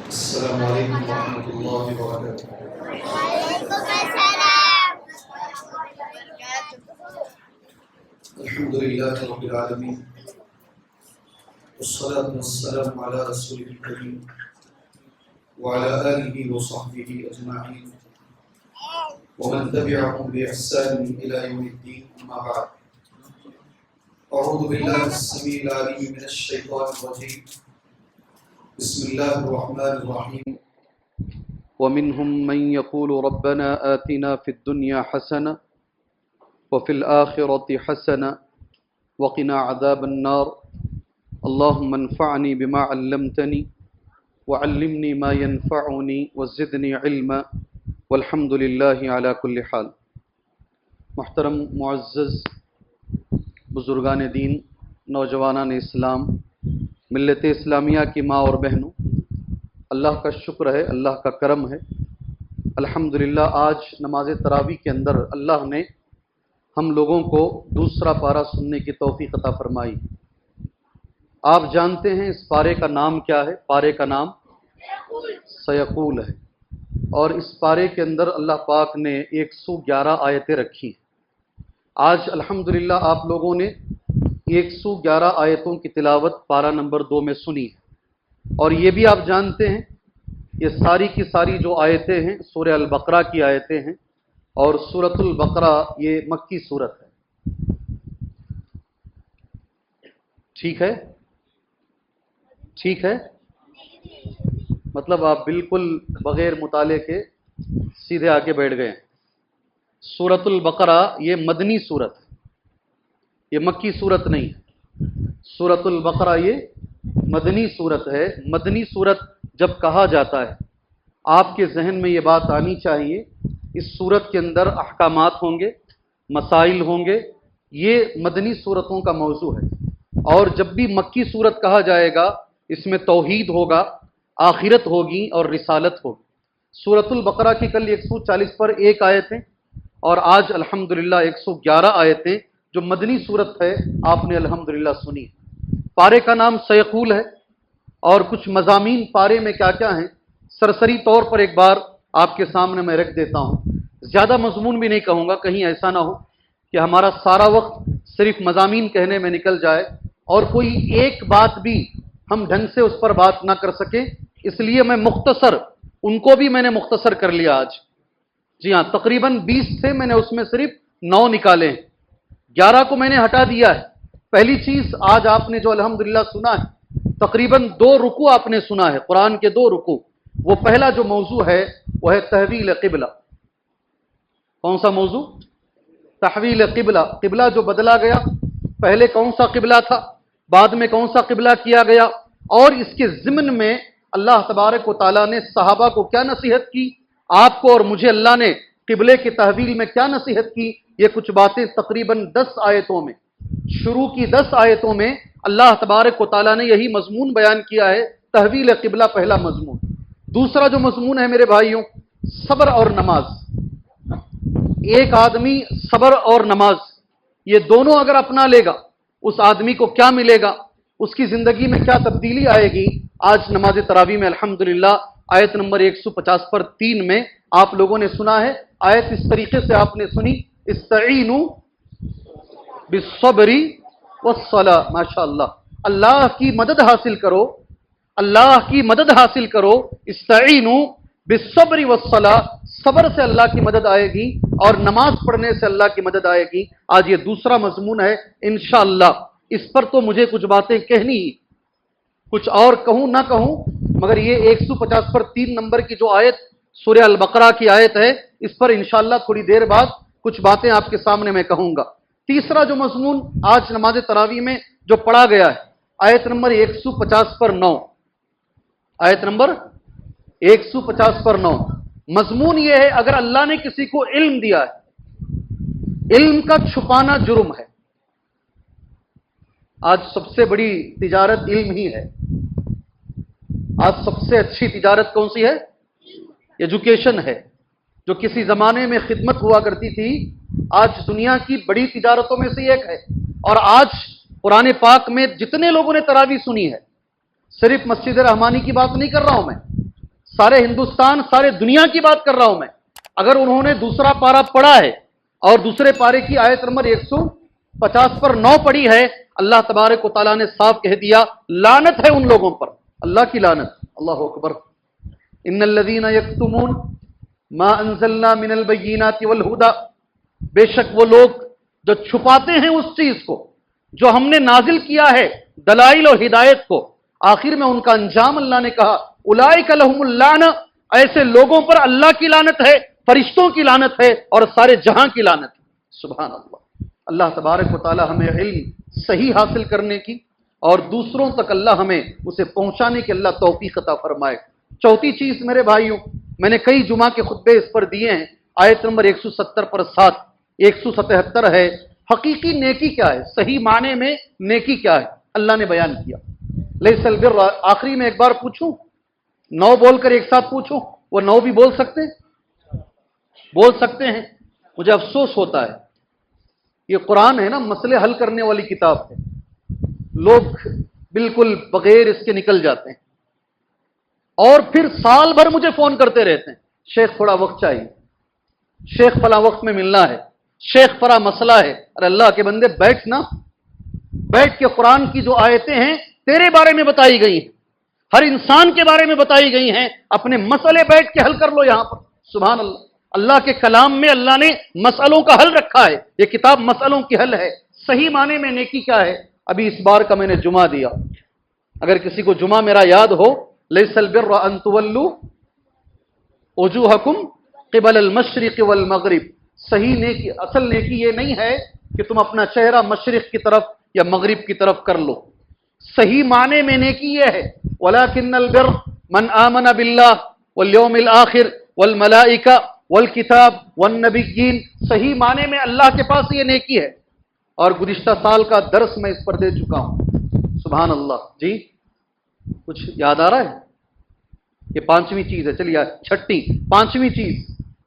السلام علیکم ورحمۃ اللہ وبرکاتہ۔ وعلیکم السلام۔ الحمد للہ رب العالمین، والصلاة والسلام علی رسول الکریم وعلی آلہ وصحبہ اجمعین ومن تبعهم بإحسان إلى يوم الدين، أما بعد، أعوذ بالله السميع العليم من الشيطان الرجيم، بسم الله الرحمن الرحيم۔ ومنهم من يقول ربنا آتنا في الدنيا حسنة وفي الآخرة حسنة وقنا عذاب النار اللهم انفعني بما علمتني وعلمني ما ينفعني وزدني علما والحمد لله على كل حال۔ محترم معزز بزرگان دین، نوجوانان اسلام، ملت اسلامیہ کی ماں اور بہنوں، اللہ کا شکر ہے، اللہ کا کرم ہے۔ الحمدللہ آج نماز تراویح کے اندر اللہ نے ہم لوگوں کو دوسرا پارہ سننے کی توفیق عطا فرمائی۔ آپ جانتے ہیں اس پارے کا نام کیا ہے؟ پارے کا نام سیقول ہے، اور اس پارے کے اندر اللہ پاک نے 111 آیتیں رکھی۔ آج الحمدللہ آپ لوگوں نے 111 آیتوں کی تلاوت پارہ نمبر 2 میں سنی ہے، اور یہ بھی آپ جانتے ہیں یہ ساری کی ساری جو آیتیں ہیں سورہ البقرہ کی آیتیں ہیں، اور سورۃ البقرہ یہ مکی سورت ہے۔ ٹھیک ہے؟ ٹھیک ہے، مطلب آپ بالکل بغیر مطالعے کے سیدھے آگے بیٹھ گئے ہیں۔ سورۃ البقرہ یہ مدنی سورت ہے، یہ مکی سورت نہیں ہے۔ سورۃ البقرہ یہ مدنی سورت ہے۔ مدنی سورت جب کہا جاتا ہے آپ کے ذہن میں یہ بات آنی چاہیے، اس سورت کے اندر احکامات ہوں گے، مسائل ہوں گے، یہ مدنی سورتوں کا موضوع ہے۔ اور جب بھی مکی سورت کہا جائے گا اس میں توحید ہوگا، آخرت ہوگی اور رسالت ہوگی۔ سورۃ البقرہ کی کل 140 پر ایک آیتیں، اور آج الحمدللہ 111 آیتیں جو مدنی صورت ہے آپ نے الحمدللہ سنی۔ پارے کا نام سیقول ہے، اور کچھ مضامین پارے میں کیا کیا ہیں سرسری طور پر ایک بار آپ کے سامنے میں رکھ دیتا ہوں۔ زیادہ مضمون بھی نہیں کہوں گا، کہیں ایسا نہ ہو کہ ہمارا سارا وقت صرف مضامین کہنے میں نکل جائے اور کوئی ایک بات بھی ہم ڈھنگ سے اس پر بات نہ کر سکیں، اس لیے میں مختصر ان کو بھی میں نے مختصر کر لیا آج۔ جی ہاں، تقریباً 20 تھے، میں نے اس میں صرف 9 نکالے ہیں، 11 کو میں نے ہٹا دیا ہے۔ پہلی چیز آج آپ نے جو الحمدللہ سنا ہے، تقریباً 2 رکوع آپ نے سنا ہے، قرآن کے 2 رکوع۔ وہ پہلا جو موضوع ہے وہ ہے تحویل قبلہ۔ کون سا موضوع؟ تحویل قبلہ، قبلہ جو بدلا گیا، پہلے کون سا قبلہ تھا، بعد میں کون سا قبلہ کیا گیا، اور اس کے ضمن میں اللہ تبارک و تعالیٰ نے صحابہ کو کیا نصیحت کی، آپ کو اور مجھے اللہ نے قبلے کی تحویل میں کیا نصیحت کی۔ یہ کچھ باتیں تقریباً 10 آیتوں میں، شروع کی 10 آیتوں میں اللہ تبارک و تعالیٰ نے یہی مضمون بیان کیا ہے، تحویل قبلہ پہلا مضمون۔ دوسرا جو مضمون ہے میرے بھائیوں، صبر اور نماز۔ ایک آدمی صبر اور نماز یہ دونوں اگر اپنا لے گا اس آدمی کو کیا ملے گا، اس کی زندگی میں کیا تبدیلی آئے گی۔ آج نماز تراویح میں الحمدللہ آیت نمبر 150 پر 3 میں آپ لوگوں نے سنا ہے، آیت اس طریقے سے آپ نے سنی، استعینوا بالصبر والصلاۃ۔ ماشاءاللہ، اللہ کی مدد حاصل کرو، اللہ کی مدد حاصل کرو، استعینوا بالصبر والصلاۃ، صبر سے اللہ کی مدد آئے گی اور نماز پڑھنے سے اللہ کی مدد آئے گی۔ آج یہ دوسرا مضمون ہے انشاءاللہ۔ اس پر تو مجھے کچھ باتیں کہنی ہی، کچھ اور کہوں نہ کہوں، مگر یہ 150 پر 3 نمبر کی جو آیت سورہ البقرہ کی آیت ہے، اس پر انشاءاللہ تھوڑی دیر بعد کچھ باتیں آپ کے سامنے میں کہوں گا۔ تیسرا جو مضمون آج نماز تراویح میں جو پڑھا گیا ہے، آیت نمبر 150 پر 9، آیت نمبر 150 پر 9، مضمون یہ ہے اگر اللہ نے کسی کو علم دیا ہے، علم کا چھپانا جرم ہے۔ آج سب سے بڑی تجارت علم ہی ہے۔ آج سب سے اچھی تجارت کون سی ہے؟ ایجوکیشن ہے، جو کسی زمانے میں خدمت ہوا کرتی تھی، آج دنیا کی بڑی تجارتوں میں سے ایک ہے۔ اور آج قرآن پاک میں جتنے لوگوں نے تراویح سنی ہے، صرف مسجد رحمانی کی بات نہیں کر رہا ہوں میں، سارے ہندوستان سارے دنیا کی بات کر رہا ہوں میں. اگر انہوں نے دوسرا پارا پڑھا ہے اور دوسرے پارے کی آیت نمبر 150 پر 9 پڑھی ہے, اللہ تبارک و تعالیٰ نے صاف کہہ دیا لعنت ہے ان لوگوں پر, اللہ کی لعنت. اللہ اکبر. ان الذین یکتمون ما انزلنا من البینات والہدی, بے شک وہ لوگ جو چھپاتے ہیں اس چیز کو جو ہم نے نازل کیا ہے دلائل اور ہدایت کو. آخر میں ان کا انجام اللہ نے کہا اولئک لہم اللعنہ, ایسے لوگوں پر اللہ کی لعنت ہے, فرشتوں کی لعنت ہے اور سارے جہاں کی لعنت ہے. سبحان اللہ. اللہ تبارک و تعالی ہمیں علم صحیح حاصل کرنے کی اور دوسروں تک اللہ ہمیں اسے پہنچانے کی اللہ توفیق عطا فرمائے. چوتھی چیز میرے بھائیوں, میں نے کئی جمعہ کے خطبے اس پر دیے ہیں. آیت نمبر 170 پر 7, 177 ہے. حقیقی نیکی کیا ہے, صحیح معنی میں نیکی کیا ہے, اللہ نے بیان کیا. لیس البر, آخری میں ایک بار پوچھوں, 9 بول کر ایک ساتھ پوچھوں, وہ 9 بھی بول سکتے ہیں. مجھے افسوس ہوتا ہے, یہ قرآن ہے نا, مسئلے حل کرنے والی کتاب ہے, لوگ بالکل بغیر اس کے نکل جاتے ہیں اور پھر سال بھر مجھے فون کرتے رہتے ہیں, شیخ تھوڑا وقت چاہیے, شیخ فلاں وقت میں ملنا ہے, شیخ فلاں مسئلہ ہے. ارے اللہ کے بندے بیٹھ نا, بیٹھ کے قرآن کی جو آیتیں ہیں تیرے بارے میں بتائی گئی ہیں, ہر انسان کے بارے میں بتائی گئی ہیں, اپنے مسئلے بیٹھ کے حل کر لو یہاں پر. سبحان اللہ. اللہ کے کلام میں اللہ نے مسئلوں کا حل رکھا ہے, یہ کتاب مسئلوں کی حل ہے. صحیح معنی میں نیکی کیا ہے, ابھی اس بار کا میں نے جمعہ دیا, اگر کسی کو جمعہ میرا یاد ہو, لیس البر ان تولوا وجوہکم قبل المشرق والمغرب. صحیح نیکی, اصل نیکی یہ نہیں ہے کہ تم اپنا چہرہ مشرق کی طرف یا مغرب کی طرف کر لو. صحیح معنی میں نیکی یہ ہے وَلَكِنَّ الْبِرَّ مَنْ آمَنَ بِاللَّهِ وَالْيَوْمِ الْآخِرِ وَالْمَلَائِكَةِ وَالْكِتَابِ وَالنَّبِيِّينَ. صحیح معنی میں اللہ کے پاس یہ نیکی ہے, اور گزشتہ سال کا درس میں اس پر دے چکا ہوں. سبحان اللہ. جی کچھ یاد آ رہا ہے؟ یہ 5ویں چیز ہے. چلیے 5ویں چیز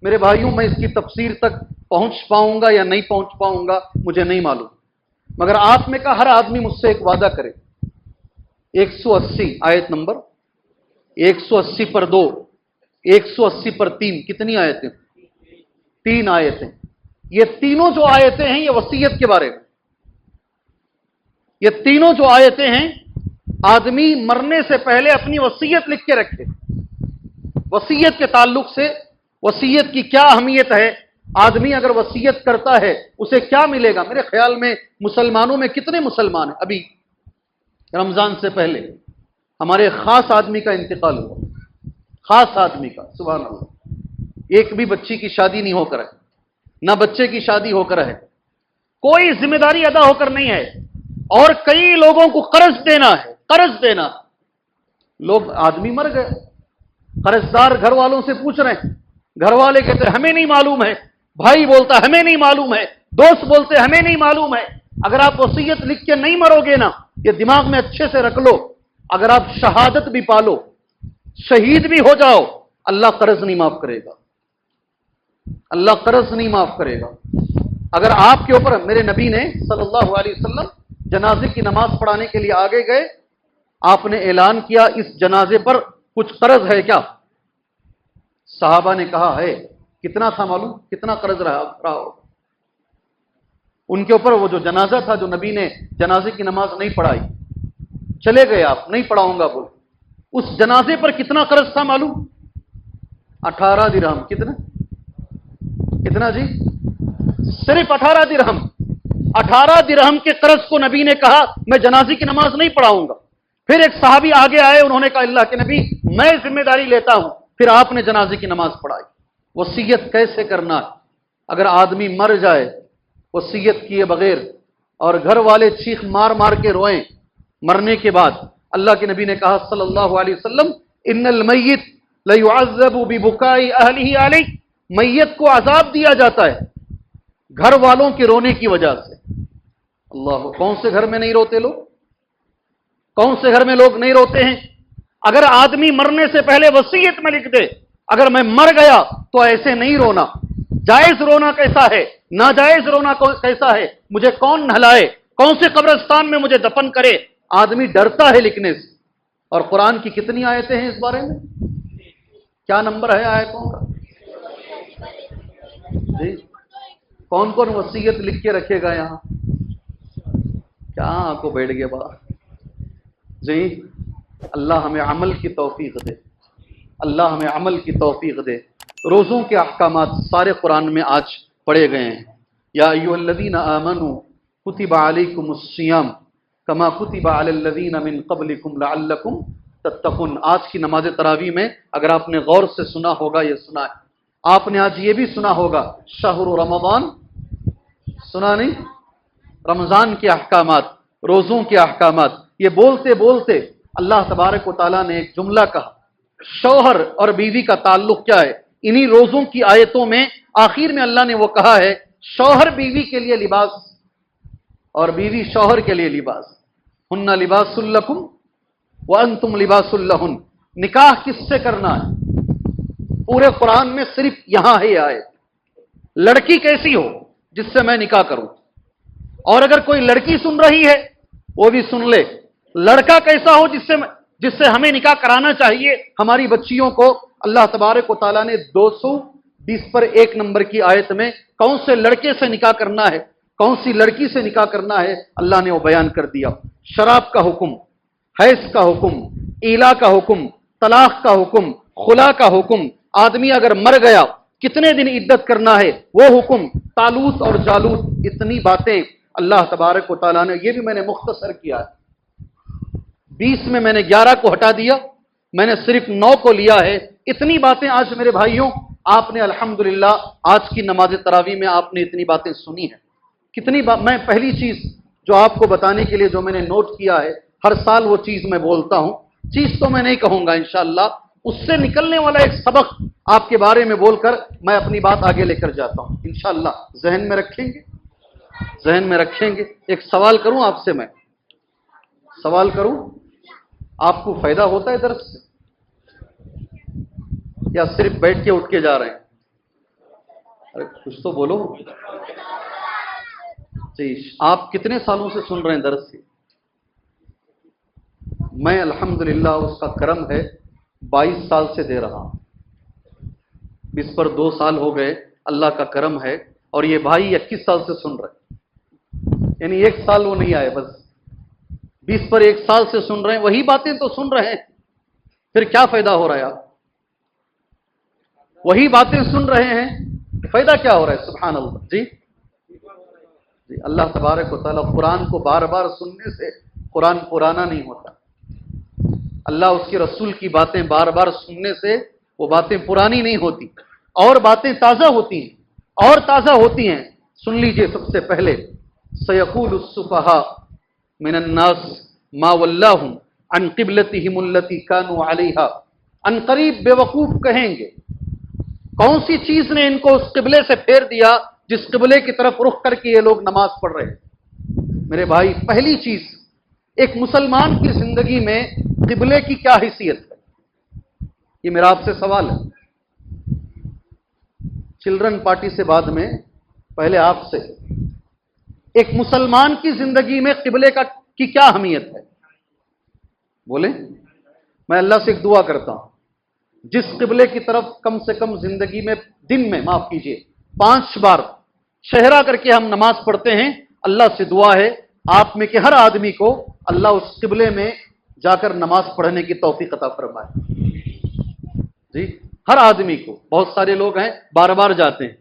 میرے بھائیوں, میں اس کی تفسیر تک پہنچ پاؤں گا یا نہیں پہنچ پاؤں گا مجھے نہیں معلوم, مگر آپ میں کا ہر آدمی مجھ سے ایک وعدہ کرے. 180 آیت نمبر 180 پر 2, 180 پر 3, کتنی آیتیں؟ 3 آیتیں. یہ تینوں جو آیتیں ہیں یہ وصیت کے بارے میں. یہ تینوں جو آیتیں ہیں, آدمی مرنے سے پہلے اپنی وصیت لکھ کے رکھے. وصیت کے تعلق سے وصیت کی کیا اہمیت ہے, آدمی اگر وصیت کرتا ہے اسے کیا ملے گا. میرے خیال میں مسلمانوں میں کتنے مسلمان ہیں, ابھی رمضان سے پہلے ہمارے خاص آدمی کا انتقال ہوا, خاص آدمی کا. سبحان اللہ. ایک بھی بچی کی شادی نہیں ہو کر ہے, نہ بچے کی شادی ہو کر ہے, کوئی ذمہ داری ادا ہو کر نہیں ہے, اور کئی لوگوں کو قرض دینا ہے, قرض دینا. لوگ, آدمی مر گئے, قرض دار گھر والوں سے پوچھ رہے ہیں, گھر والے کہتے ہیں ہمیں نہیں معلوم ہے, بھائی بولتا ہمیں نہیں معلوم ہے, دوست بولتے ہمیں نہیں معلوم ہے. اگر آپ وصیت لکھ کے نہیں مرو گے نا, یہ دماغ میں اچھے سے رکھ لو, اگر آپ شہادت بھی پالو, شہید بھی ہو جاؤ, اللہ قرض نہیں معاف کرے گا, اللہ قرض نہیں معاف کرے گا. اگر آپ کے اوپر, میرے نبی نے صلی اللہ علیہ وسلم جنازے کی نماز پڑھانے کے لیے آگے گئے, آپ نے اعلان کیا اس جنازے پر کچھ قرض ہے کیا؟ صحابہ نے کہا ہے. کتنا تھا معلوم, کتنا قرض رہا ہو ان کے اوپر؟ وہ جو جنازہ تھا, جو نبی نے جنازے کی نماز نہیں پڑھائی, چلے گئے آپ, نہیں پڑھاؤں گا بول, اس جنازے پر کتنا قرض تھا معلوم؟ 18 درہم. کتنا جی؟ صرف 18 درہم. 18 درہم کے قرض کو نبی نے کہا میں جنازے کی نماز نہیں پڑھاؤں گا. پھر ایک صحابی آگے آئے, انہوں نے کہا اللہ کے نبی میں ذمہ داری لیتا ہوں. پھر آپ نے جنازے کی نماز پڑھائی. وصیت کیسے کرنا ہے؟ اگر آدمی مر جائے وصیت کیے بغیر اور گھر والے چیخ مار مار کے روئیں مرنے کے بعد, اللہ کے نبی نے کہا صلی اللہ علیہ وسلم ان المیت لیعذب ببکاء اہلہ علیہ, میت کو عذاب دیا جاتا ہے گھر والوں کے رونے کی وجہ سے. اللہ, کون سے گھر میں نہیں روتے لوگ, کون سے گھر میں لوگ نہیں روتے ہیں؟ اگر آدمی مرنے سے پہلے وصیت میں لکھ دے اگر میں مر گیا تو ایسے نہیں رونا. جائز رونا کیسا ہے, ناجائز رونا کیسا ہے, مجھے کون نہلائے, کون سے قبرستان میں مجھے دفن کرے, آدمی ڈرتا ہے لکھنے سے. اور قرآن کی کتنی آیتیں ہیں اس بارے میں؟ کیا نمبر ہے آیتوں کا؟ جی کون کون وصیت لکھ کے رکھے گا یہاں؟ کیا آپ کو بیٹھ گیا با جی؟ اللہ ہمیں عمل کی توفیق دے، اللہ ہمیں عمل کی توفیق دے۔ روزوں کے احکامات سارے قرآن میں آج پڑھے گئے ہیں۔ یا ایھا الذین آمنوا کتب علیکم الصیام کما کتب علی الذین من قبلکم لعلکم تتقون۔ آج کی نماز تراویح میں اگر آپ نے غور سے سنا ہوگا، یہ سنا ہے آپ نے، آج یہ بھی سنا ہوگا شہر رمضان، سنا نہیں؟ رمضان کے احکامات، روزوں کے احکامات، یہ بولتے بولتے اللہ تبارک و تعالیٰ نے ایک جملہ کہا۔ شوہر اور بیوی کا تعلق کیا ہے؟ انہی روزوں کی آیتوں میں آخر میں اللہ نے وہ کہا ہے شوہر بیوی کے لیے لباس اور بیوی شوہر کے لیے لباس، ہن لباس لکم وانتم لباس لہن۔ نکاح کس سے کرنا ہے؟ پورے قرآن میں صرف یہاں ہے آیت۔ لڑکی کیسی ہو جس سے میں نکاح کروں، اور اگر کوئی لڑکی سن رہی ہے وہ بھی سن لے، لڑکا کیسا ہو جس سے ہمیں نکاح کرانا چاہیے ہماری بچیوں کو۔ اللہ تبارک و تعالیٰ نے 220 نمبر کی آیت میں کون سے لڑکے سے نکاح کرنا ہے، کون سی لڑکی سے نکاح کرنا ہے، اللہ نے وہ بیان کر دیا۔ شراب کا حکم، حیض کا حکم، ایلا کا حکم، طلاق کا حکم، خلا کا حکم، آدمی اگر مر گیا کتنے دن عدت کرنا ہے وہ حکم، طالوت اور جالوت، اتنی باتیں اللہ تبارک و تعالیٰ نے، یہ بھی میں نے مختصر کیا ہے، 20 میں نے 11 کو ہٹا دیا، میں نے صرف 9 کو لیا ہے۔ اتنی باتیں آج میرے بھائیوں آپ نے الحمدللہ آج کی نماز تراویح میں آپ نے اتنی باتیں سنی ہیں۔ کتنی میں پہلی چیز جو آپ کو بتانے کے لیے جو میں نے نوٹ کیا ہے، ہر سال وہ چیز میں بولتا ہوں، چیز تو میں نہیں کہوں گا انشاءاللہ، اس سے نکلنے والا ایک سبق آپ کے بارے میں بول کر میں اپنی بات آگے لے کر جاتا ہوں انشاءاللہ۔ ذہن میں رکھیں گے، ذہن میں رکھیں گے۔ ایک سوال کروں آپ سے، میں سوال کروں، آپ کو فائدہ ہوتا ہے درس سے یا صرف بیٹھ کے اٹھ کے جا رہے ہیں؟ ارے کچھ تو بولو جی۔ آپ کتنے سالوں سے سن رہے ہیں درس سے؟ میں الحمدللہ اس کا کرم ہے 22 سال سے دے رہا ہوں، اس پر 2 سال ہو گئے، اللہ کا کرم ہے، اور یہ بھائی 21 سال سے سن رہے، یعنی 1 سال وہ نہیں آئے، بس 20 پر 1 سال سے سن رہے ہیں، وہی باتیں تو سن رہے ہیں، پھر کیا فائدہ ہو رہا ہے؟ آپ وہی باتیں سن رہے ہیں، فائدہ کیا ہو رہا ہے؟ سبحان اللہ جی۔ اللہ تبارک و تعالیٰ قرآن کو بار بار سننے سے قرآن پرانا نہیں ہوتا، اللہ اس کے رسول کی باتیں بار بار سننے سے وہ باتیں پرانی نہیں ہوتی، اور باتیں تازہ ہوتی ہیں، اور تازہ ہوتی ہیں۔ سن لیجئے سب سے پہلے، سیقول السفہاء من الناس ما ولاہم عن قبلتہم التی کانوا علیہا۔ ان قریب بے وقوف کہیں گے کون سی چیز نے ان کو اس قبلے سے پھیر دیا جس قبلے کی طرف رخ کر کے یہ لوگ نماز پڑھ رہے ہیں۔ میرے بھائی، پہلی چیز، ایک مسلمان کی زندگی میں قبلے کی کیا حیثیت ہے؟ یہ میرا آپ سے سوال ہے، چلڈرن پارٹی سے بعد میں، پہلے آپ سے، ایک مسلمان کی زندگی میں قبلے کی کیا اہمیت ہے؟ بولیں۔ میں اللہ سے ایک دعا کرتا ہوں، جس قبلے کی طرف کم سے کم زندگی میں دن میں 5 بار چہرہ کر کے ہم نماز پڑھتے ہیں، اللہ سے دعا ہے آپ میں کہ ہر آدمی کو اللہ اس قبلے میں جا کر نماز پڑھنے کی توفیق عطا فرمائے جی۔ ہر آدمی کو، بہت سارے لوگ ہیں بار بار جاتے ہیں،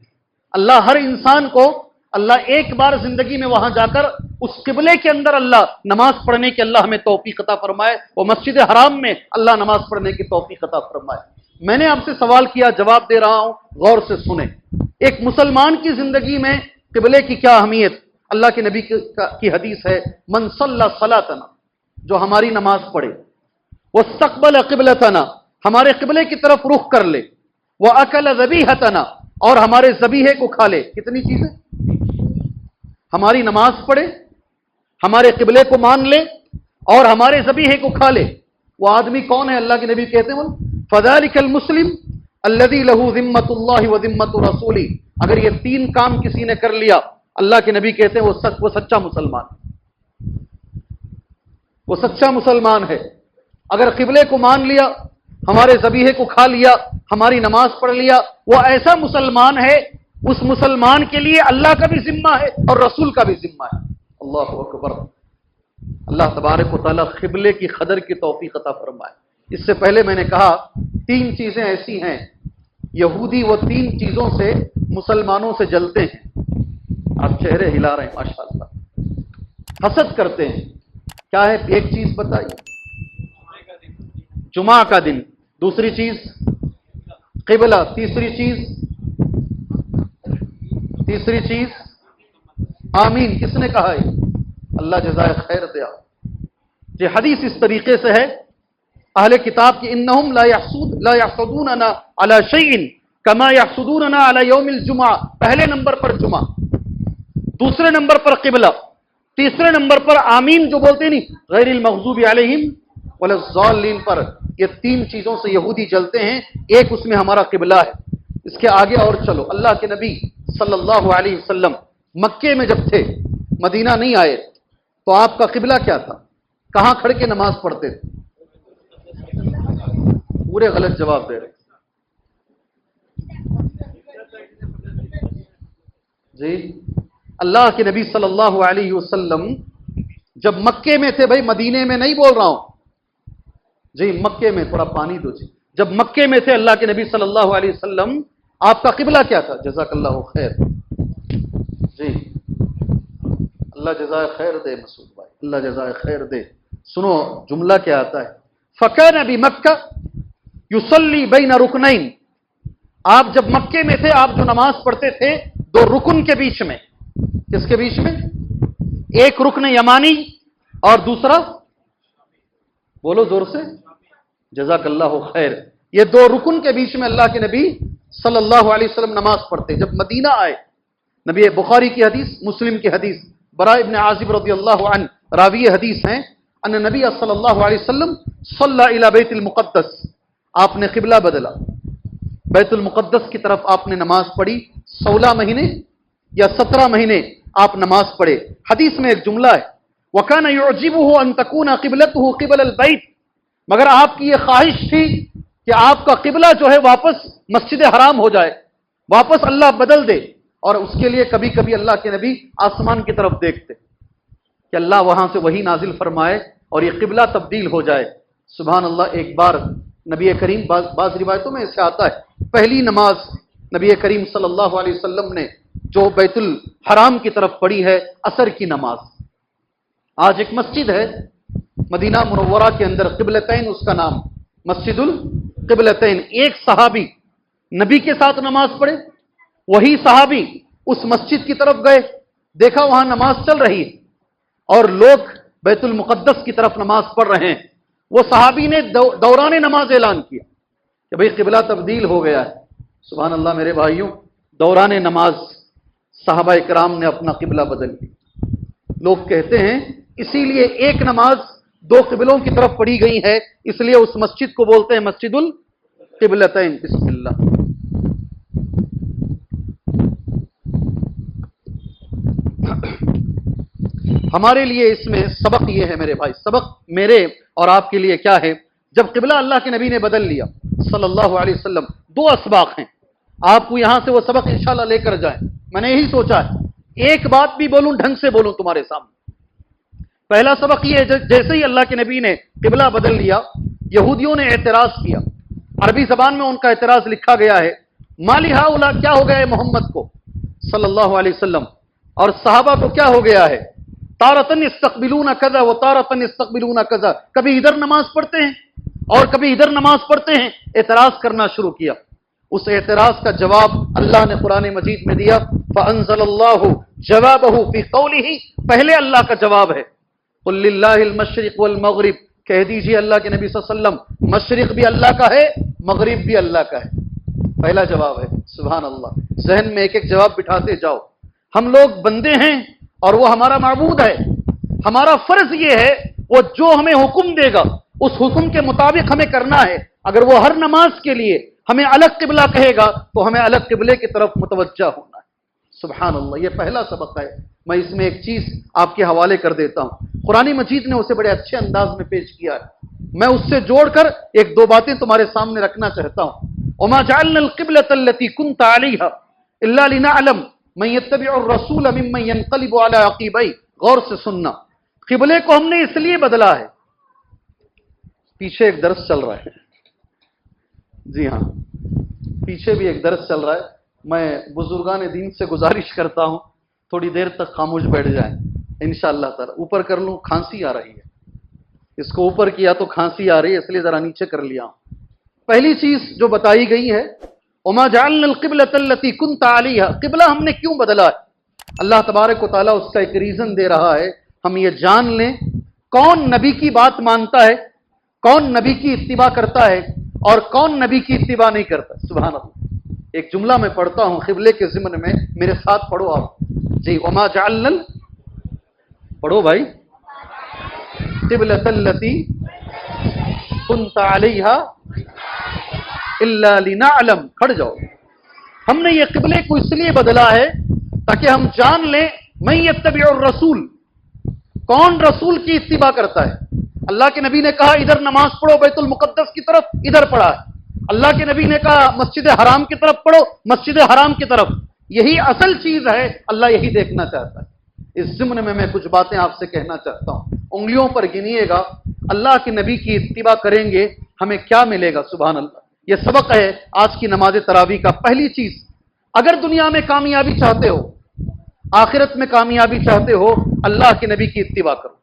اللہ ہر انسان کو اللہ ایک بار زندگی میں وہاں جا کر اس قبلے کے اندر اللہ نماز پڑھنے کی اللہ ہمیں توفیق عطا فرمائے، وہ مسجد حرام میں اللہ نماز پڑھنے کی توفیق عطا فرمائے۔ میں نے آپ سے سوال کیا، جواب دے رہا ہوں، غور سے سنیں۔ ایک مسلمان کی زندگی میں قبلے کی کیا اہمیت؟ اللہ کے نبی کی حدیث ہے، من صلی صلاتنا، جو ہماری نماز پڑھے، واستقبل قبلتنا، ہمارے قبلے کی طرف رخ کر لے، واکل ذبیحتنا، اور ہمارے ذبیحے کو کھا لے۔ کتنی چیزیں؟ ہماری نماز پڑھے، ہمارے قبلے کو مان لے، اور ہمارے ذبیحے کو کھا لے۔ وہ آدمی کون ہے؟ اللہ کے نبی کہتے ہیں فذلک المسلم الذی لہ ذمۃ اللہ و ذمۃ رسولہ۔ اگر یہ 3 کام کسی نے کر لیا، اللہ کے نبی کہتے ہیں وہ سچا مسلمان، وہ سچا مسلمان ہے۔ اگر قبلے کو مان لیا، ہمارے ذبیحے کو کھا لیا، ہماری نماز پڑھ لیا، وہ ایسا مسلمان ہے، اس مسلمان کے لیے اللہ کا بھی ذمہ ہے اور رسول کا بھی ذمہ ہے۔ اللہ اکبر۔ اللہ تبارک و تعالیٰ قبلے کی قدر کی توفیق عطا فرمائے۔ اس سے پہلے میں نے کہا 3 چیزیں ایسی ہیں، یہودی وہ 3 چیزوں سے مسلمانوں سے جلتے ہیں۔ آپ چہرے ہلا رہے ہیں ماشاءاللہ، حسد کرتے ہیں۔ کیا ہے؟ ایک چیز بتائیے، جمعہ کا دن، دوسری چیز قبلہ، تیسری چیز آمین۔ کس نے کہا ہے؟ اللہ جزائے خیر دے۔ یہ حدیث اس طریقے سے ہے اہل کتاب کی، انہم لا یحسدوننا علی شیء کما یحسدوننا علی یوم الجمعہ۔ پہلے نمبر پر جمعہ، دوسرے نمبر پر قبلہ، تیسرے نمبر پر آمین جو بولتے نہیں، غیر المغضوب علیہم ولا الضالین پر۔ یہ 3 چیزوں سے یہودی جلتے ہیں، ایک اس میں ہمارا قبلہ ہے۔ اس کے آگے اور چلو، اللہ کے نبی صلی اللہ علیہ وسلم مکے میں جب تھے، مدینہ نہیں آئے، تو آپ کا قبلہ کیا تھا؟ کہاں کھڑ کے نماز پڑھتے تھے؟ پورے غلط جواب دے رہے جی۔ اللہ کے نبی صلی اللہ علیہ وسلم جب مکے میں تھے، بھائی مدینے میں نہیں بول رہا ہوں جی، مکے میں، تھوڑا پانی دو جی۔ جب مکے میں تھے اللہ کے نبی صلی اللہ علیہ وسلم، آپ کا قبلہ کیا تھا؟ جزاک اللہ خیر جی، اللہ جزائے خیر دے مسعود بھائی، اللہ جزائے خیر دے۔ سنو جملہ کیا آتا ہے، فَكَانَ بِمَكَّةَ يُصَلِّي بَيْنَ رُكْنَيْنِ۔ آپ جب مکے میں تھے، آپ جو نماز پڑھتے تھے 2 رکن کے بیچ میں۔ کس کے بیچ میں؟ ایک رکن یمانی اور دوسرا، بولو زور سے، جزاک اللہ خیر۔ یہ 2 رکن کے بیچ میں اللہ کے نبی صلی اللہ علیہ وسلم نماز پڑھتے۔ جب مدینہ آئے، نبی بخاری کی حدیث، مسلم کی حدیث، براء ابن عازب رضی اللہ عنہ راوی حدیث ہیں، ان نبی صلی اللہ علیہ وسلم صلی الی بیت المقدس، آپ نے قبلہ بدلا، بیت المقدس کی طرف آپ نے نماز پڑھی۔ 16 مہینے یا 17 مہینے آپ نماز پڑھے۔ حدیث میں ایک جملہ ہے، وَكَانَ يُعْجِبُهُ أَن تَكُونَ قِبْلَتُهُ قِبْلَ الْبَيْتِ، مگر آپ کی یہ خواہش تھی کہ آپ کا قبلہ جو ہے واپس مسجد حرام ہو جائے، واپس اللہ بدل دے، اور اس کے لیے کبھی کبھی اللہ کے نبی آسمان کی طرف دیکھتے کہ اللہ وہاں سے وہی نازل فرمائے اور یہ قبلہ تبدیل ہو جائے۔ سبحان اللہ۔ ایک بار نبی کریم، بعض روایتوں میں اسے آتا ہے، پہلی نماز نبی کریم صلی اللہ علیہ وسلم نے جو بیت الحرام کی طرف پڑھی ہے، عصر کی نماز۔ آج ایک مسجد ہے مدینہ منورہ کے اندر، قبلتین اس کا نام، مسجد القبلتین۔ ایک صحابی نبی کے ساتھ نماز پڑھے، وہی صحابی اس مسجد کی طرف گئے، دیکھا وہاں نماز چل رہی ہے اور لوگ بیت المقدس کی طرف نماز پڑھ رہے ہیں۔ وہ صحابی نے دوران نماز اعلان کیا کہ بھئی قبلہ تبدیل ہو گیا ہے۔ سبحان اللہ میرے بھائیوں، دوران نماز صحابہ کرام نے اپنا قبلہ بدل لیا۔ لوگ کہتے ہیں اسی لیے ایک نماز 2 قبلوں کی طرف پڑھی گئی ہے، اس لیے اس مسجد کو بولتے ہیں مسجد القبلتین۔ بسم اللہ۔ ہمارے لیے اس میں سبق یہ ہے میرے بھائی، سبق میرے اور آپ کے لیے کیا ہے؟ جب قبلہ اللہ کے نبی نے بدل لیا صلی اللہ علیہ وسلم، 2 اسباق ہیں، آپ کو یہاں سے وہ سبق انشاءاللہ لے کر جائیں۔ میں نے یہی سوچا ہے ایک بات بھی بولوں، ڈھنگ سے بولوں تمہارے سامنے۔ پہلا سبق یہ ہے، جیسے ہی اللہ کے نبی نے قبلہ بدل لیا، یہودیوں نے اعتراض کیا۔ عربی زبان میں ان کا اعتراض لکھا گیا ہے، مالی ہاؤلا، کیا ہو گیا ہے محمد کو صلی اللہ علیہ وسلم اور صحابہ کو کیا ہو گیا ہے؟ تارتن استقبلون کذا و تارتن استقبلون کذا، کبھی ادھر نماز پڑھتے ہیں اور کبھی ادھر نماز پڑھتے ہیں۔ اعتراض کرنا شروع کیا۔ اس اعتراض کا جواب اللہ نے قرآن مجید میں دیا، فانزل اللہ جوابہ فی قولہ، پہلے اللہ کا جواب ہے، قل للہ المشرق والمغرب، کہہ دیجئے اللہ کے نبی صلی اللہ علیہ وسلم مشرق بھی اللہ کا ہے، مغرب بھی اللہ کا ہے۔ پہلا جواب ہے۔ سبحان اللہ، ذہن میں ایک ایک جواب بٹھاتے جاؤ۔ ہم لوگ بندے ہیں اور وہ ہمارا معبود ہے، ہمارا فرض یہ ہے وہ جو ہمیں حکم دے گا اس حکم کے مطابق ہمیں کرنا ہے۔ اگر وہ ہر نماز کے لیے ہمیں الگ قبلہ کہے گا تو ہمیں الگ قبلے کی طرف متوجہ ہونا ہے۔ سبحان اللہ، یہ پہلا سبق ہے۔ میں اس میں ایک چیز آپ کے حوالے کر دیتا ہوں، قرآن مجید نے اسے بڑے اچھے انداز میں پیش کیا ہے، میں اس سے جوڑ کر ایک دو باتیں تمہارے سامنے رکھنا چاہتا ہوں۔ وما جعلنا القبلة التي كنت عليها الا لنعلم من يتبع الرسول ممن ينقلب على عقبيه، غور سے سننا، قبلے کو ہم نے اس لیے بدلا ہے، پیچھے ایک درس چل رہا ہے، جی ہاں پیچھے بھی ایک درس چل رہا ہے، میں بزرگان دین سے گزارش کرتا ہوں تھوڑی دیر تک خاموش بیٹھ جائیں انشاءاللہ تعالی۔ اوپر کر لوں، کھانسی آ رہی ہے، اس کو اوپر کیا تو کھانسی آ رہی ہے، اس لیے ذرا نیچے کر لیا ہوں۔ پہلی چیز جو بتائی گئی ہے وما جعلنا القبلة التي كنت عليها، قبلہ ہم نے کیوں بدلا ہے؟ اللہ تبارک و تعالیٰ اس کا ایک ریزن دے رہا ہے، ہم یہ جان لیں کون نبی کی بات مانتا ہے، کون نبی کی اتباع کرتا ہے اور کون نبی کی اتباع نہیں کرتا۔ سبحان اللہ، ایک جملہ میں پڑھتا ہوں قبلے کے ضمن میں، میرے ساتھ پڑھو آپ جی۔ وما جعلنا، پڑھو بھائی، قبلة التي كنت عليها الا لنعلم، کھڑ جاؤ، ہم نے یہ قبلے کو اس لیے بدلا ہے تاکہ ہم جان لیں من یتبع الرسول، کون رسول کی اتباع کرتا ہے۔ اللہ کے نبی نے کہا ادھر نماز پڑھو بیت المقدس کی طرف، ادھر پڑھا ہے۔ اللہ کے نبی نے کہا مسجد حرام کی طرف پڑھو، مسجد حرام کی طرف، یہی اصل چیز ہے، اللہ یہی دیکھنا چاہتا ہے۔ اس ضمن میں کچھ باتیں آپ سے کہنا چاہتا ہوں، انگلیوں پر گنیے گا، اللہ کے نبی کی اتباع کریں گے ہمیں کیا ملے گا۔ سبحان اللہ، یہ سبق ہے آج کی نماز تراویح کا۔ پہلی چیز، اگر دنیا میں کامیابی چاہتے ہو، آخرت میں کامیابی چاہتے ہو، اللہ کے نبی کی اتباع کرو۔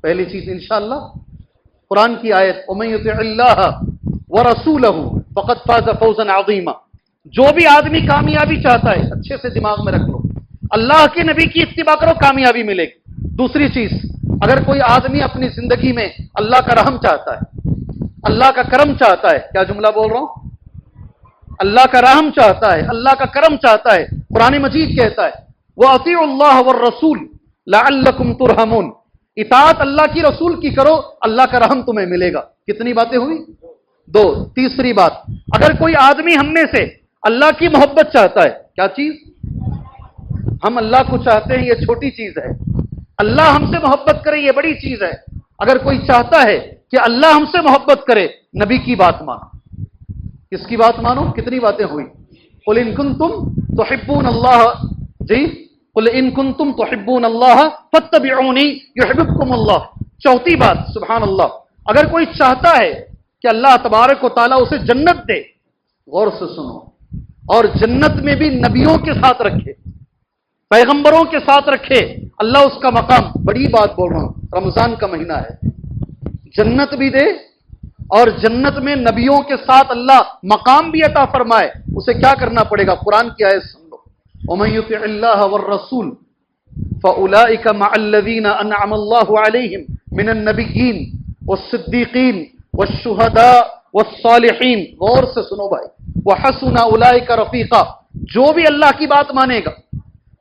پہلی چیز انشاءاللہ قرآن کی آیت وَمَن يُطِعِ اللَّهَ وَرَسُولَهُ فَقَدْ فَازَ فَوْزًا عَظِيمًا، جو بھی آدمی کامیابی چاہتا ہے، اچھے سے دماغ میں رکھ لو، اللہ کے نبی کی اتباع کرو، کامیابی ملے گی۔ دوسری چیز، اگر کوئی آدمی اپنی زندگی میں اللہ کا رحم چاہتا ہے، اللہ کا کرم چاہتا ہے، کیا جملہ بول رہا ہوں، اللہ کا رحم چاہتا ہے، اللہ کا کرم چاہتا ہے، قرآن مجید کہتا ہے وَأَطِيعُوا اللَّهَ وَالرَّسُولَ لَعَلَّكُمْ تُرْحَمُونَ، اطاعت اللہ کی رسول کی کرو، اللہ کا رحم تمہیں ملے گا۔ کتنی باتیں ہوئی؟ دو۔ تیسری بات، اگر کوئی آدمی ہم میں سے اللہ کی محبت چاہتا ہے، کیا چیز؟ ہم اللہ کو چاہتے ہیں، یہ چھوٹی چیز ہے، اللہ ہم سے محبت کرے یہ بڑی چیز ہے۔ اگر کوئی چاہتا ہے کہ اللہ ہم سے محبت کرے، نبی کی بات مانو۔ کس کی بات مانو؟ کتنی باتیں ہوئی؟ قل ان کنتم تحبون اللہ، جی قل ان کنتم تحبون اللہ فاتبعونی یحببکم اللہ۔ چوتھی بات، سبحان اللہ، اگر کوئی چاہتا ہے کہ اللہ تبارک و تعالیٰ اسے جنت دے، غور سے سنو، اور جنت میں بھی نبیوں کے ساتھ رکھے، پیغمبروں کے ساتھ رکھے، اللہ اس کا مقام، بڑی بات بول رہا ہوں، رمضان کا مہینہ ہے، جنت بھی دے اور جنت میں نبیوں کے ساتھ اللہ مقام بھی عطا فرمائے، اسے کیا کرنا پڑے گا؟ قرآن کی آیت سن لو، وَمَن يُطِعِ اللَّهَ وَالرَّسُولَ فَأُولَٰئِكَ مَعَ الَّذِينَ أَنْعَمَ اللَّهُ عَلَيْهِمْ مِنَ النَّبِيِّينَ وَالصِّدِّيقِينَ وَالشُّهَدَاءِ وَالصَّالِحِينَ، غور سے سنو بھائی، وَحَسُنَ أُولَٰئِكَ رَفِيقًا، جو بھی اللہ کی بات مانے گا،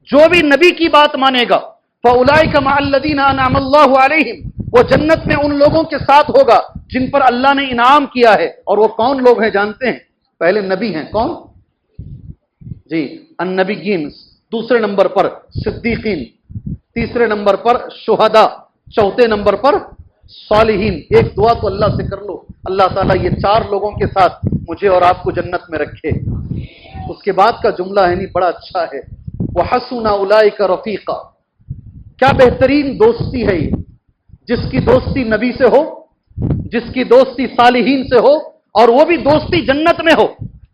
جو بھی نبی کی بات مانے گا، فَأُولَٰئِكَ مَعَ الَّذِينَ أَنْعَمَ اللَّهُ عَلَيْهِمْ، وہ جنت میں ان لوگوں کے ساتھ ہوگا جن پر اللہ نے انعام کیا ہے، اور وہ کون لوگ ہیں جانتے ہیں؟ پہلے نبی ہیں، کون؟ جی النبیین، دوسرے نمبر پر صدیقین، تیسرے نمبر پر شہداء، چوتھے نمبر پر صالحین۔ ایک دعا تو اللہ سے کر لو، اللہ تعالیٰ یہ چار لوگوں کے ساتھ مجھے اور آپ کو جنت میں رکھے۔ اس کے بعد کا جملہ ہے نہیں بڑا اچھا ہے، وَحَسُنَ أُولَٰئِكَ رَفِيقًا، کیا بہترین دوستی ہے یہ، جس کی دوستی نبی سے ہو، جس کی دوستی صالحین سے ہو، اور وہ بھی دوستی جنت میں ہو۔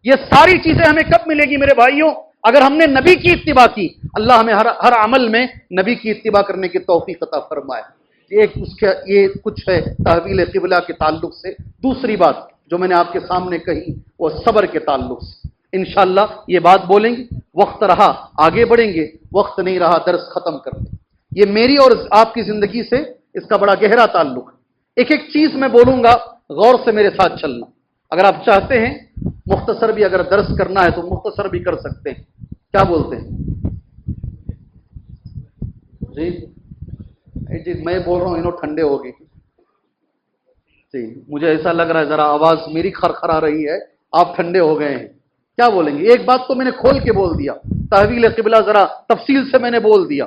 یہ ساری چیزیں ہمیں کب ملے گی میرے بھائیوں؟ اگر ہم نے نبی کی اتباع کی۔ اللہ ہمیں ہر عمل میں نبی کی اتباع کرنے کی توفیق عطا فرمائے۔ یہ کچھ ہے تحویل قبلہ کے تعلق سے۔ دوسری بات جو میں نے آپ کے سامنے کہی وہ صبر کے تعلق سے، انشاءاللہ یہ بات بولیں گے، وقت رہا آگے بڑھیں گے، وقت نہیں رہا درس ختم کر دیں۔ یہ میری اور آپ کی زندگی سے اس کا بڑا گہرا تعلق ہے۔ ایک ایک چیز میں بولوں گا، غور سے میرے ساتھ چلنا۔ اگر آپ چاہتے ہیں مختصر بھی اگر درس کرنا ہے تو مختصر بھی کر سکتے ہیں، کیا بولتے ہیں؟ جی میں بول رہا ہوں انہوں ٹھنڈے ہو گئے، جی مجھے ایسا لگ رہا ہے ذرا آواز میری خرخرا رہی ہے، آپ ٹھنڈے ہو گئے ہیں، کیا بولیں گے؟ ایک بات تو میں نے کھول کے بول دیا، تحویل قبلہ ذرا تفصیل سے میں نے بول دیا،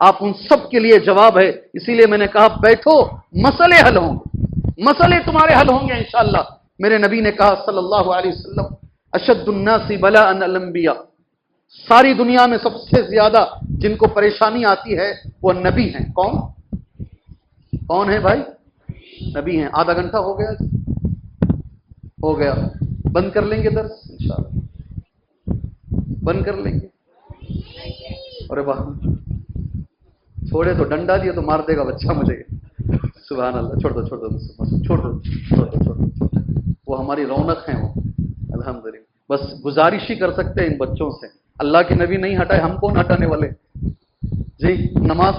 آپ ان سب کے لیے جواب ہے. اسی لیے میں نے کہا بیٹھو, مسئلے حل ہوں گے, مسئلے تمہارے حل ہوں گے انشاءاللہ. میرے نبی نے کہا صلی اللہ علیہ وسلم, اشد الناس بلاء الانبیاء, ساری دنیا میں سب سے زیادہ جن کو پریشانی آتی ہے وہ نبی ہیں. کون ہے بھائی؟ نبی ہیں. آدھا گھنٹہ ہو گیا, ہو گیا, بند کر لیں گے درس انشاءاللہ, بند کر لیں گے. ارے واہ, چھوڑے تو ڈنڈا دیا تو مار دے گا بچہ مجھے. سبحان اللہ. چھوڑ دو, وہ ہماری رونق ہیں وہ, الحمدللہ. بس گزارش ہی کر سکتے ہیں ان بچوں سے. اللہ کے نبی نہیں ہٹائے, ہم کون ہٹانے والے جی. نماز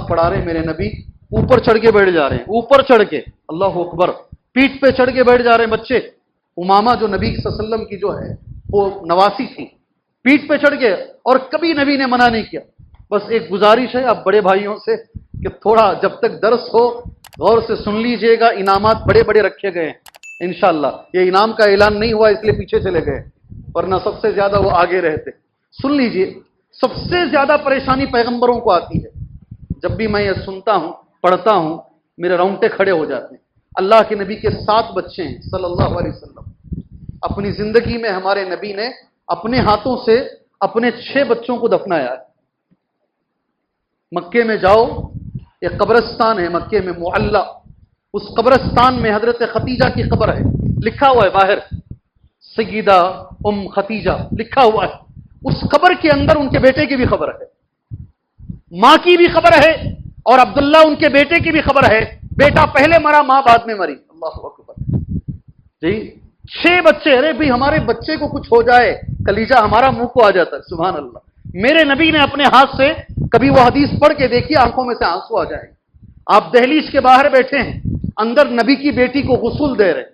پڑھا رہے میرے نبی, اوپر چڑھ کے بیٹھ جا رہے ہیں, اوپر چڑھ کے, اللہ اکبر, پیٹھ پہ چڑھ کے بیٹھ جا رہے ہیں بچے. امامہ جو نبی صلی اللہ علیہ وسلم کی جو ہے وہ نواسی تھی, پیٹھ پہ چڑھ کے, اور کبھی نبی نے منع نہیں کیا. بس ایک گزارش ہے آپ بڑے بھائیوں سے کہ تھوڑا جب تک درس ہو غور سے سن لیجئے گا. انعامات بڑے بڑے رکھے گئے ہیں انشاءاللہ. یہ انعام کا اعلان نہیں ہوا اس لیے پیچھے چلے گئے, ورنہ سب سے زیادہ وہ آگے رہتے. سن لیجئے, سب سے زیادہ پریشانی پیغمبروں کو آتی ہے. جب بھی میں یہ سنتا ہوں, پڑھتا ہوں, میرے رونگٹے کھڑے ہو جاتے ہیں. اللہ کے نبی کے 7 بچے ہیں صلی اللہ علیہ وسلم. اپنی زندگی میں ہمارے نبی نے اپنے ہاتھوں سے اپنے 6 بچوں کو دفنایا ہے. مکے میں جاؤ, ایک قبرستان ہے مکے میں معلّہ, اس قبرستان میں حضرت خدیجہ کی قبر ہے, لکھا ہوا ہے باہر, سیدہ ام خدیجہ لکھا ہوا ہے. اس قبر کے اندر ان کے بیٹے کی بھی خبر ہے, ماں کی بھی خبر ہے, اور عبداللہ ان کے بیٹے کی بھی خبر ہے. بیٹا پہلے مرا, ماں بعد میں مری. اللہ اکبر جی. 6 بچے. ارے بھائی ہمارے بچے کو کچھ ہو جائے کلیجہ ہمارا منہ کو آ جاتا ہے. سبحان اللہ. میرے نبی نے اپنے ہاتھ سے, کبھی وہ حدیث پڑھ کے دیکھیے آنکھوں میں سے آنسو آ جائیں. آپ دہلیز کے باہر بیٹھے ہیں, اندر نبی کی بیٹی کو غسل دے رہے,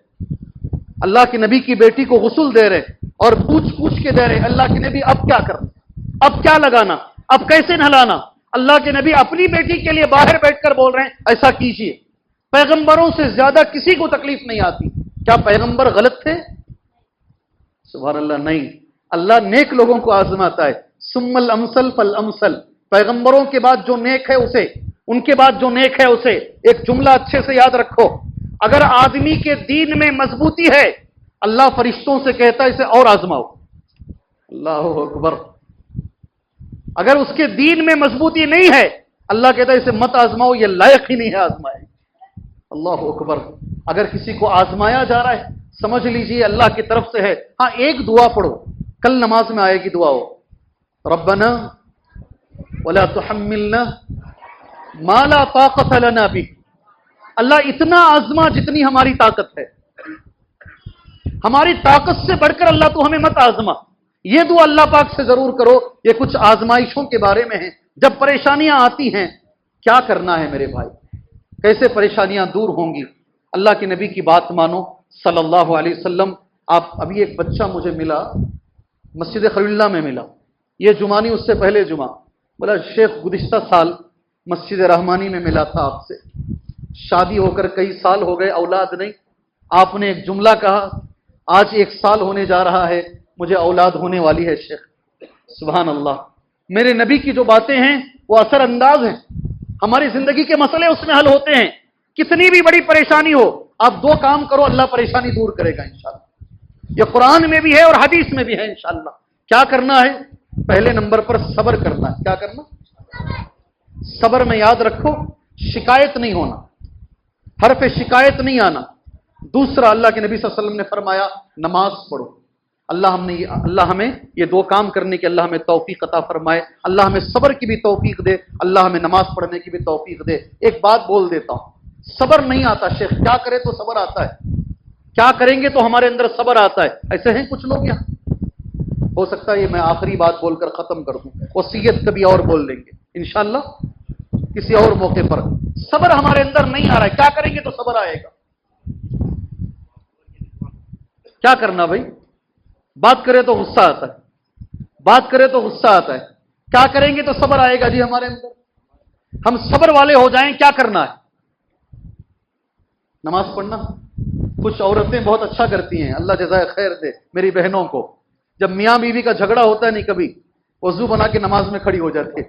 اللہ کے نبی کی بیٹی کو غسل دے رہے, اور پوچھ کے دے رہے, اللہ کے نبی اب کیا کرنا, اب کیا لگانا, اب کیسے نہلانا. اللہ کے نبی اپنی بیٹی کے لیے باہر بیٹھ کر بول رہے ہیں ایسا کیجئے. پیغمبروں سے زیادہ کسی کو تکلیف نہیں آتی. کیا پیغمبر غلط تھے؟ سبحان اللہ, نہیں. اللہ نیک لوگوں کو آزماتا ہے. ثم الامثل فالامثل, پیغمبروں کے بعد جو نیک ہے اسے, ان کے بعد جو نیک ہے اسے. ایک جملہ اچھے سے یاد رکھو, اگر آدمی کے دین میں مضبوطی ہے اللہ فرشتوں سے کہتا ہے اسے اور آزماؤ. اللہ اکبر. اگر اس کے دین میں مضبوطی نہیں ہے اللہ کہتا ہے اسے مت آزماؤ, یہ لائق ہی نہیں ہے آزمائے. اللہ اکبر. اگر کسی کو آزمایا جا رہا ہے سمجھ لیجئے اللہ کی طرف سے ہے. ہاں ایک دعا پڑھو, کل نماز میں آئے گی دعا ہو, ربنا ولا تحملنا ما لا طاقت لنا به. اللہ اتنا آزما جتنی ہماری طاقت ہے, ہماری طاقت سے بڑھ کر اللہ تو ہمیں مت آزما. یہ دعا اللہ پاک سے ضرور کرو. یہ کچھ آزمائشوں کے بارے میں ہے. جب پریشانیاں آتی ہیں کیا کرنا ہے میرے بھائی, کیسے پریشانیاں دور ہوں گی. اللہ کے نبی کی بات مانو صلی اللہ علیہ وسلم. آپ ابھی ایک بچہ مجھے ملا, مسجد خلیل اللہ میں ملا, یہ جمعہ نہیں اس سے پہلے جمعہ, بولا شیخ گزشتہ سال مسجد رحمانی میں ملا تھا آپ سے, شادی ہو کر کئی سال ہو گئے, اولاد نہیں. آپ نے ایک جملہ کہا, آج 1 سال ہونے جا رہا ہے مجھے اولاد ہونے والی ہے شیخ. سبحان اللہ. میرے نبی کی جو باتیں ہیں وہ اثر انداز ہیں, ہماری زندگی کے مسئلے اس میں حل ہوتے ہیں. کتنی بھی بڑی پریشانی ہو آپ 2 کام کرو, اللہ پریشانی دور کرے گا انشاءاللہ. یہ قرآن میں بھی ہے اور حدیث میں بھی ہے انشاءاللہ. کیا کرنا ہے؟ پہلے نمبر پر صبر کرنا ہے. کیا کرنا؟ صبر میں یاد رکھو شکایت نہیں ہونا, حرف شکایت نہیں آنا. دوسرا, اللہ کے نبی صلی اللہ علیہ وسلم نے فرمایا نماز پڑھو. اللہ ہمیں یہ 2 کام کرنے کی اللہ ہمیں توفیق عطا فرمائے. اللہ ہمیں صبر کی بھی توفیق دے, اللہ ہمیں نماز پڑھنے کی بھی توفیق دے. ایک بات بول دیتا ہوں, صبر نہیں آتا شیخ, کیا کرے تو صبر آتا ہے, کیا کریں گے تو ہمارے اندر صبر آتا ہے. ایسے ہیں کچھ لوگ یہاں. ہو سکتا ہے یہ میں آخری بات بول کر ختم کر دوں, وصیت کبھی اور بول لیں گے انشاءاللہ کسی اور موقع پر. صبر ہمارے اندر نہیں آ رہا ہے, کیا کریں گے تو صبر آئے گا. کیا کرنا بھائی؟ بات کرے تو غصہ آتا ہے, بات کرے تو غصہ آتا ہے. کیا کریں گے تو صبر آئے گا جی ہمارے اندر. ہم صبر والے ہو جائیں. کیا کرنا ہے؟ نماز پڑھنا. کچھ عورتیں بہت اچھا کرتی ہیں, اللہ جزائے خیر دے میری بہنوں کو. جب میاں بیوی کا جھگڑا ہوتا ہے نہیں کبھی, وضو بنا کے نماز میں کھڑی ہو جاتی ہے.